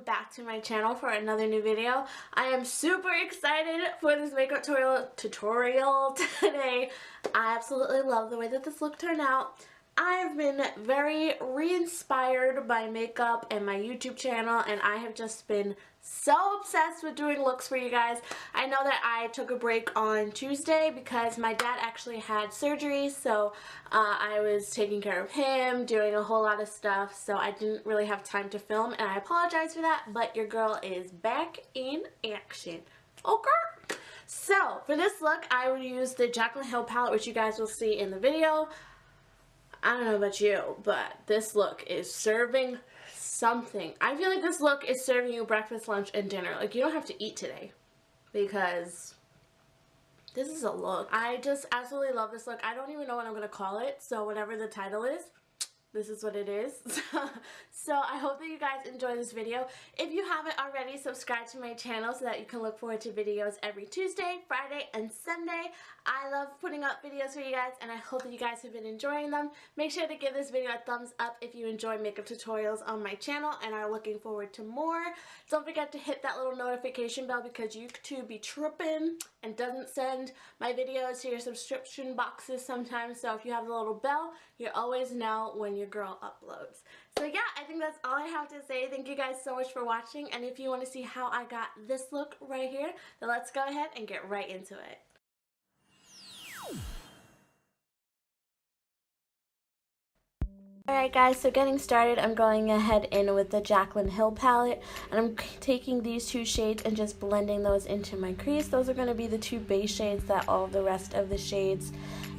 back to my channel for another new video. I am super excited for this makeup tutorial today. I absolutely love the way that this look turned out. I've been very re-inspired by makeup and my YouTube channel, and I have just been so obsessed with doing looks for you guys. I know that I took a break on Tuesday because my dad actually had surgery, so I was taking care of him, doing a whole lot of stuff, so I didn't really have time to film, and I apologize for that, but your girl is back in action. Okay. So, for this look, I would use the Jaclyn Hill palette, which you guys will see in the video. I don't know about you, but this look is serving something. I feel like this look is serving you breakfast, lunch, and dinner. Like, you don't have to eat today because this is a look. I just absolutely love this look. I don't even know what I'm going to call it, so whatever the title is, this is what it is. So I hope that you guys enjoy this video. If you haven't already, subscribe to my channel so that you can look forward to videos every Tuesday, Friday, and Sunday. I love putting up videos for you guys, and I hope that you guys have been enjoying them. Make sure to give this video a thumbs up if you enjoy makeup tutorials on my channel and are looking forward to more. Don't forget to hit that little notification bell because YouTube be tripping and doesn't send my videos to your subscription boxes sometimes. So if you have the little bell, you always know when your girl uploads. So yeah, I think that's all I have to say. Thank you guys so much for watching, and if you want to see how I got this look right here, then let's go ahead and get right into it. Alright guys, so getting started, I'm going ahead in with the Jaclyn Hill palette, and I'm taking these two shades and just blending those into my crease. Those are going to be the two base shades that all the rest of the shades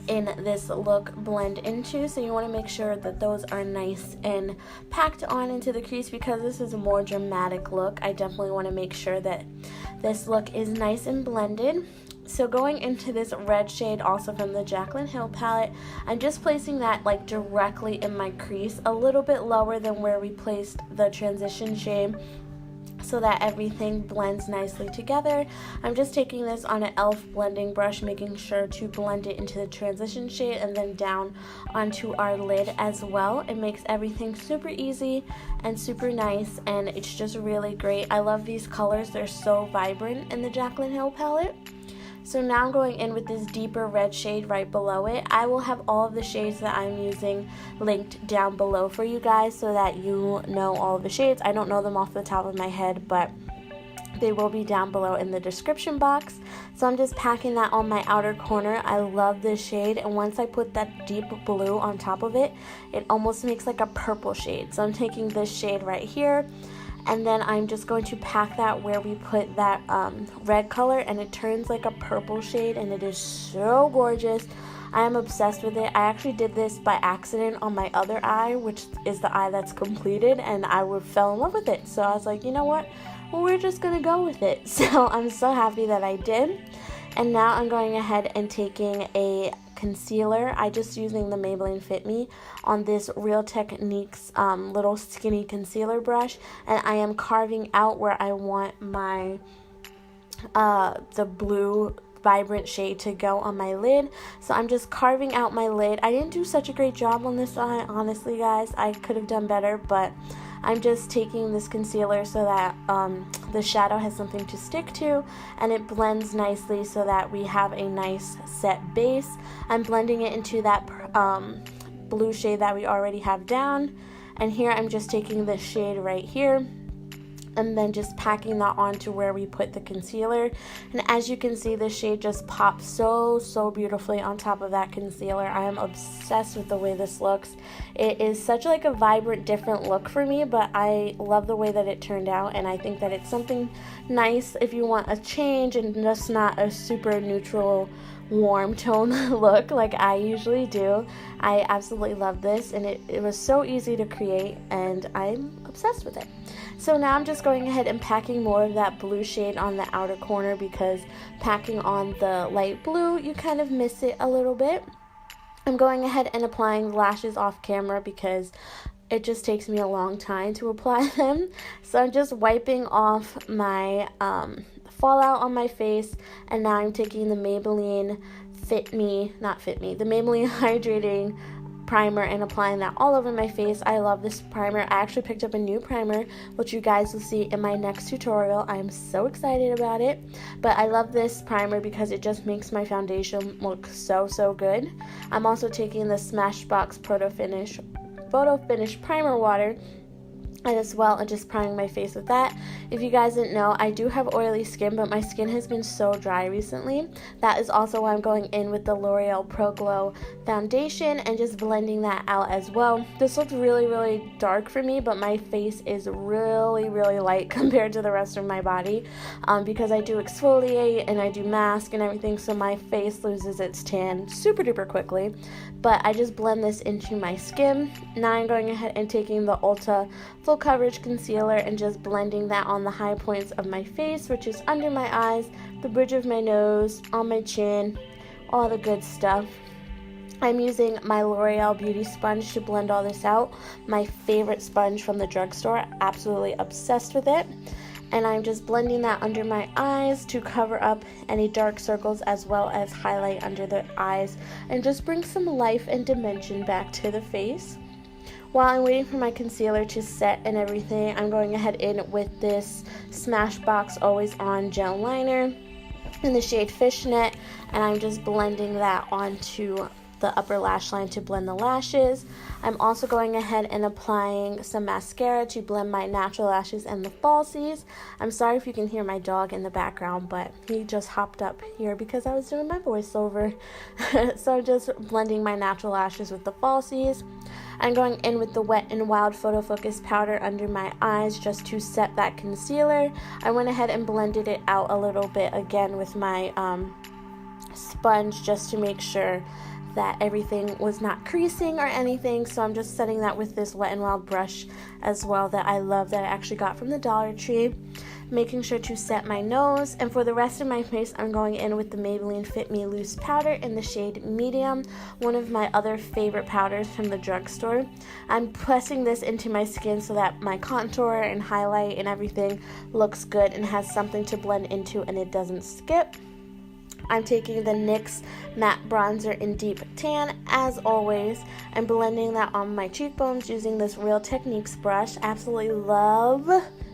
in this look blend into, so you want to make sure that those are nice and packed on into the crease because this is a more dramatic look. I definitely want to make sure that this look is nice and blended. So going into this red shade, also from the Jaclyn Hill palette, I'm just placing that like directly in my crease, a little bit lower than where we placed the transition shade, so that everything blends nicely together. I'm just taking this on an e.l.f. blending brush, making sure to blend it into the transition shade and then down onto our lid as well. It makes everything super easy and super nice, and it's just really great. I love these colors. They're so vibrant in the Jaclyn Hill palette. So now I'm going in with this deeper red shade right below it. I will have all of the shades that I'm using linked down below for you guys so that you know all of the shades. I don't know them off the top of my head, but they will be down below in the description box. So I'm just packing that on my outer corner. I love this shade, and once I put that deep blue on top of it, it almost makes like a purple shade. So I'm taking this shade right here, and then I'm just going to pack that where we put that red color, and it turns like a purple shade, and it is so gorgeous. I am obsessed with it. I actually did this by accident on my other eye, which is the eye that's completed, and I fell in love with it. So I was like, you know what? Well, we're just going to go with it. So I'm so happy that I did. And now I'm going ahead and taking a concealer. I just using the Maybelline Fit Me on this Real Techniques little skinny concealer brush, and I am carving out where I want my the blue vibrant shade to go on my lid. So I'm just carving out my lid. I didn't do such a great job on this eye, honestly guys. I could have done better, but I'm just taking this concealer so that the shadow has something to stick to, and it blends nicely so that we have a nice set base. I'm blending it into that blue shade that we already have down, and here I'm just taking this shade right here and then just packing that onto where we put the concealer. And as you can see, this shade just pops so beautifully on top of that concealer. I am obsessed with the way this looks. It is such like a vibrant, different look for me, but I love the way that it turned out, and I think that it's something nice if you want a change and just not a super neutral warm tone look like I usually do. I absolutely love this, and it was so easy to create, and I'm obsessed with it. So now I'm just going ahead and packing more of that blue shade on the outer corner, because packing on the light blue, you kind of miss it a little bit. I'm going ahead and applying lashes off camera because it just takes me a long time to apply them. So I'm just wiping off my fallout on my face, and now I'm taking the Maybelline the Maybelline Hydrating primer and applying that all over my face. I love this primer. I actually picked up a new primer, which you guys will see in my next tutorial. I'm so excited about it. But I love this primer because it just makes my foundation look so good. I'm also taking the Smashbox Photo Finish Primer Water as well, and just priming my face with that. If you guys didn't know, I do have oily skin, but my skin has been so dry recently. That is also why I'm going in with the L'Oreal Pro Glow foundation and just blending that out as well. This looks really dark for me, but my face is really light compared to the rest of my body, because I do exfoliate and I do mask and everything, so my face loses its tan super duper quickly. But I just blend this into my skin. Now I'm going ahead and taking the Ulta Full Coverage Concealer and just blending that on the high points of my face, which is under my eyes, the bridge of my nose, on my chin, all the good stuff. I'm using my L'Oreal Beauty Sponge to blend all this out. My favorite sponge from the drugstore. Absolutely obsessed with it. And I'm just blending that under my eyes to cover up any dark circles as well as highlight under the eyes and just bring some life and dimension back to the face. While I'm waiting for my concealer to set and everything, I'm going ahead in with this Smashbox Always On Gel Liner in the shade Fishnet, and I'm just blending that onto the upper lash line to blend the lashes. I'm also going ahead and applying some mascara to blend my natural lashes and the falsies. I'm sorry if you can hear my dog in the background, but he just hopped up here because I was doing my voiceover. So I'm just blending my natural lashes with the falsies. I'm going in with the Wet n Wild Photofocus powder under my eyes just to set that concealer. I went ahead and blended it out a little bit again with my sponge just to make sure that everything was not creasing or anything. So I'm just setting that with this Wet n Wild brush as well that I love, that I actually got from the Dollar Tree. Making sure to set my nose, and for the rest of my face I'm going in with the Maybelline Fit Me Loose powder in the shade Medium, one of my other favorite powders from the drugstore. I'm pressing this into my skin so that my contour and highlight and everything looks good and has something to blend into and it doesn't skip. I'm taking the NYX Matte Bronzer in Deep Tan, as always. I'm blending that on my cheekbones using this Real Techniques brush. Absolutely love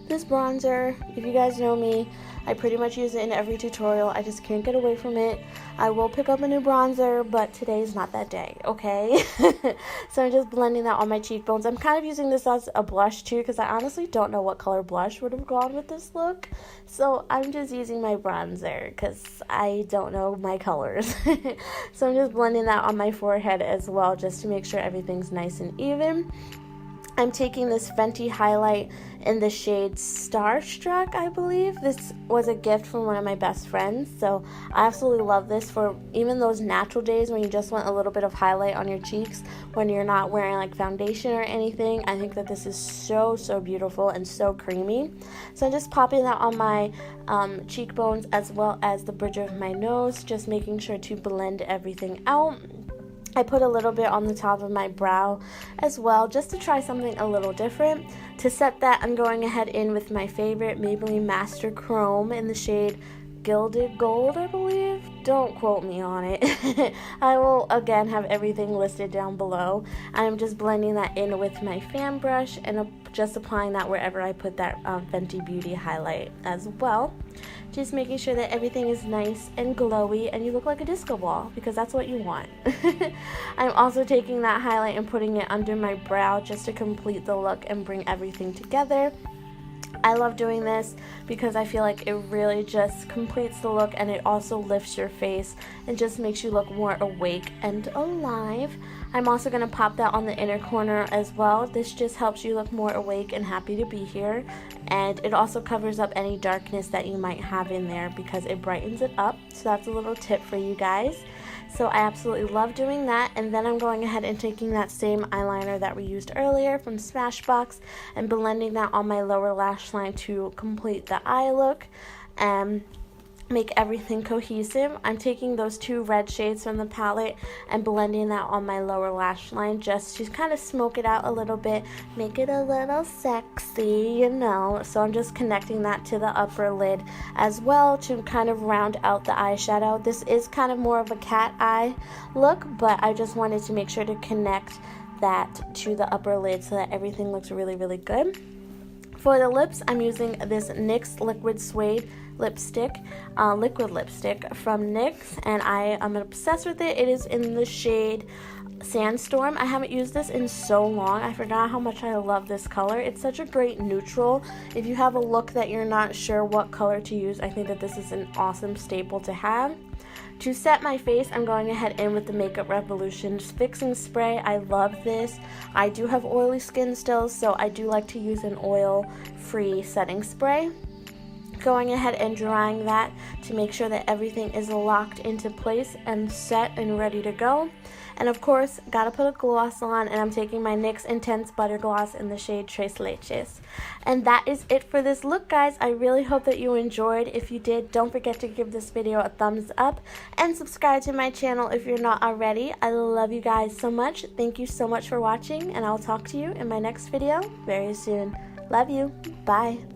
this bronzer. If you guys know me, I pretty much use it in every tutorial. I just can't get away from it. I will pick up a new bronzer, but today's not that day, okay? So I'm just blending that on my cheekbones. I'm kind of using this as a blush too, because I honestly don't know what color blush would have gone with this look. So I'm just using my bronzer because I don't know my colors. So I'm just blending that on my forehead as well, just to make sure everything's nice and even. I'm taking this Fenty highlight in the shade Starstruck, I believe. This was a gift from one of my best friends, so I absolutely love this for even those natural days when you just want a little bit of highlight on your cheeks when you're not wearing like foundation or anything. I think that this is so beautiful and so creamy. So I'm just popping that on my cheekbones as well as the bridge of my nose, just making sure to blend everything out. I put a little bit on the top of my brow as well, just to try something a little different. To set that, I'm going ahead in with my favorite Maybelline Master Chrome in the shade Gilded Gold, I believe. Don't quote me on it. I will again have everything listed down below. I'm just blending that in with my fan brush and just applying that wherever I put that Fenty Beauty highlight as well. Just making sure that everything is nice and glowy and you look like a disco ball, because that's what you want. I'm also taking that highlight and putting it under my brow just to complete the look and bring everything together. I love doing this because I feel like it really just completes the look, and it also lifts your face and just makes you look more awake and alive. I'm also going to pop that on the inner corner as well. This just helps you look more awake and happy to be here, and it also covers up any darkness that you might have in there because it brightens it up. So that's a little tip for you guys. So I absolutely love doing that. And then I'm going ahead and taking that same eyeliner that we used earlier from Smashbox and blending that on my lower lash line to complete the eye look. make everything cohesive, I'm taking those 2 red shades from the palette and blending that on my lower lash line just to kind of smoke it out a little bit, make it a little sexy, you know. So I'm just connecting that to the upper lid as well to kind of round out the eyeshadow. This is kind of more of a cat eye look, but I just wanted to make sure to connect that to the upper lid so that everything looks really, really good. For the lips, I'm using this NYX Liquid Suede lipstick, liquid lipstick from NYX, and I am obsessed with it. It is in the shade Sandstorm. I haven't used this in so long. I forgot how much I love this color. It's such a great neutral. If you have a look that you're not sure what color to use, I think that this is an awesome staple to have. To set my face, I'm going ahead in with the Makeup Revolution Fixing Spray. I love this. I do have oily skin still, so I do like to use an oil-free setting spray. Going ahead and drying that to make sure that everything is locked into place and set and ready to go. And of course, gotta put a gloss on, and I'm taking my NYX Intense Butter Gloss in the shade Tres Leches. And that is it for this look, guys. I really hope that you enjoyed. If you did, don't forget to give this video a thumbs up and subscribe to my channel if you're not already. I love you guys so much. Thank you so much for watching, and I'll talk to you in my next video very soon. Love you. Bye.